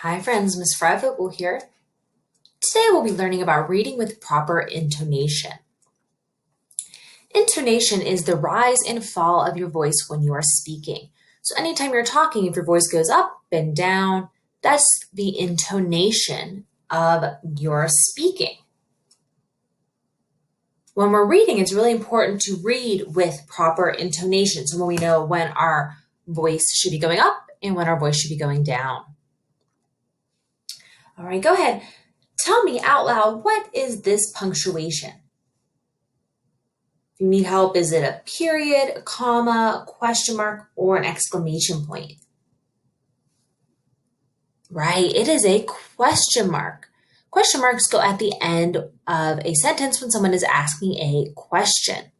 Hi friends, Miss Fryvogel here. Today we'll be learning about reading with proper intonation. Intonation is the rise and fall of your voice when you are speaking. So anytime you're talking, if your voice goes up and down, that's the intonation of your speaking. When we're reading, it's really important to read with proper intonation. So when we know when our voice should be going up and when our voice should be going down. All right, go ahead. Tell me out loud, what is this punctuation? If you need help, is it a period, a comma, a question mark, or an exclamation point? Right, it is a question mark. Question marks go at the end of a sentence when someone is asking a question.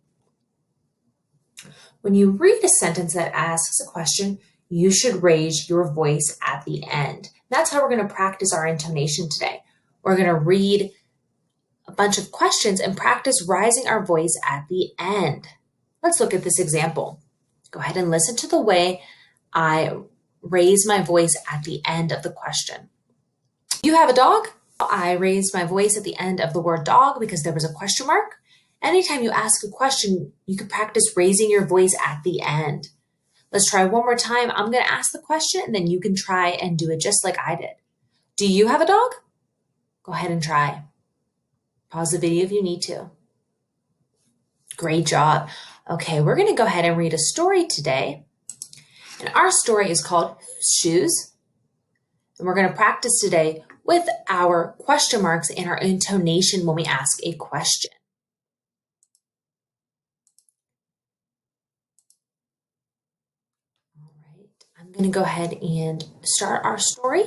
When you read a sentence that asks a question, you should raise your voice at the end. That's how we're going to practice our intonation today. We're going to read a bunch of questions and practice rising our voice at the end. Let's look at this example. Go ahead and listen to the way I raise my voice at the end of the question. You have a dog? I raised my voice at the end of the word dog because there was a question mark. Anytime you ask a question, you can practice raising your voice at the end. Let's try one more time. I'm going to ask the question and then you can try and do it just like I did. Do you have a dog? Go ahead and try. Pause the video if you need to. Great job. Okay, we're going to go ahead and read a story today. And our story is called Whose Shoes? And we're going to practice today with our question marks and our intonation when we ask a question. All right, I'm going to go ahead and start our story.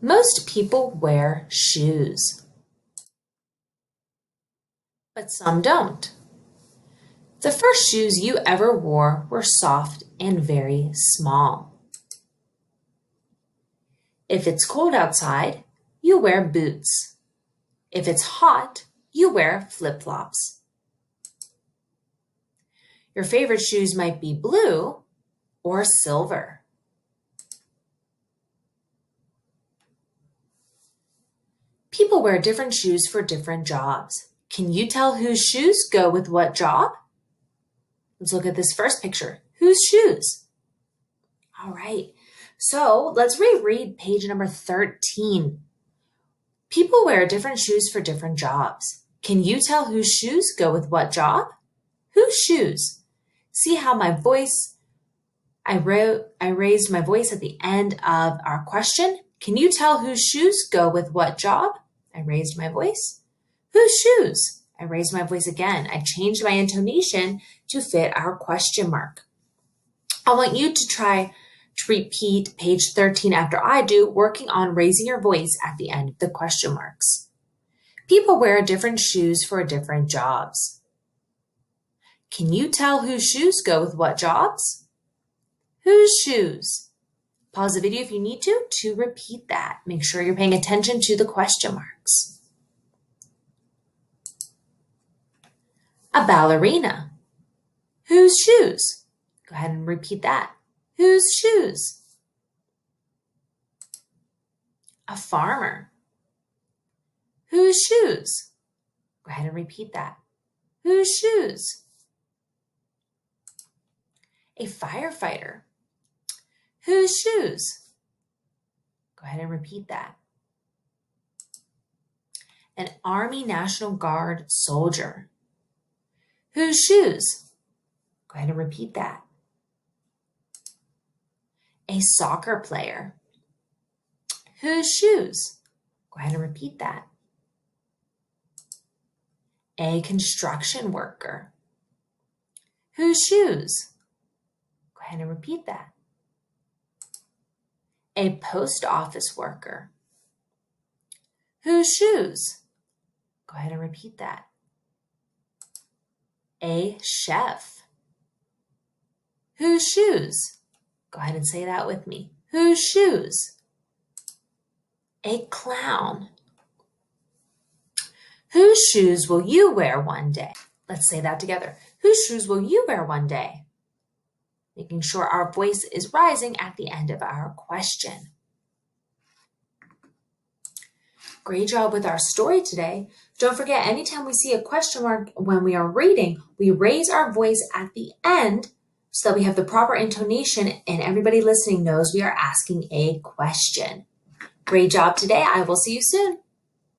Most people wear shoes, but some don't. The first shoes you ever wore were soft and very small. If it's cold outside, you wear boots. If it's hot, you wear flip-flops. Your favorite shoes might be blue or silver. People wear different shoes for different jobs. Can you tell whose shoes go with what job? Let's look at this first picture. Whose shoes? All right, so let's reread page number 13. People wear different shoes for different jobs. Can you tell whose shoes go with what job? Whose shoes? See how my voice, I raised my voice at the end of our question. Can you tell whose shoes go with what job? I raised my voice. Whose shoes? I raised my voice again. I changed my intonation to fit our question mark. I want you to try to repeat page 13 after I do, working on raising your voice at the end of the question marks. People wear different shoes for different jobs. Can you tell whose shoes go with what jobs? Whose shoes? Pause the video if you need to repeat that. Make sure you're paying attention to the question marks. A ballerina. Whose shoes? Go ahead and repeat that. Whose shoes? A farmer. Whose shoes? Go ahead and repeat that. Whose shoes? A firefighter. Whose shoes? Go ahead and repeat that. An Army National Guard soldier. Whose shoes? Go ahead and repeat that. A soccer player. Whose shoes? Go ahead and repeat that. A construction worker. Whose shoes? Go ahead and repeat that. A post office worker. Whose shoes? Go ahead and repeat that. A chef. Whose shoes? Go ahead and say that with me. Whose shoes? A clown. Whose shoes will you wear one day? Let's say that together. Whose shoes will you wear one day? Making sure our voice is rising at the end of our question. Great job with our story today. Don't forget, anytime we see a question mark when we are reading, we raise our voice at the end so that we have the proper intonation and everybody listening knows we are asking a question. Great job today. I will see you soon.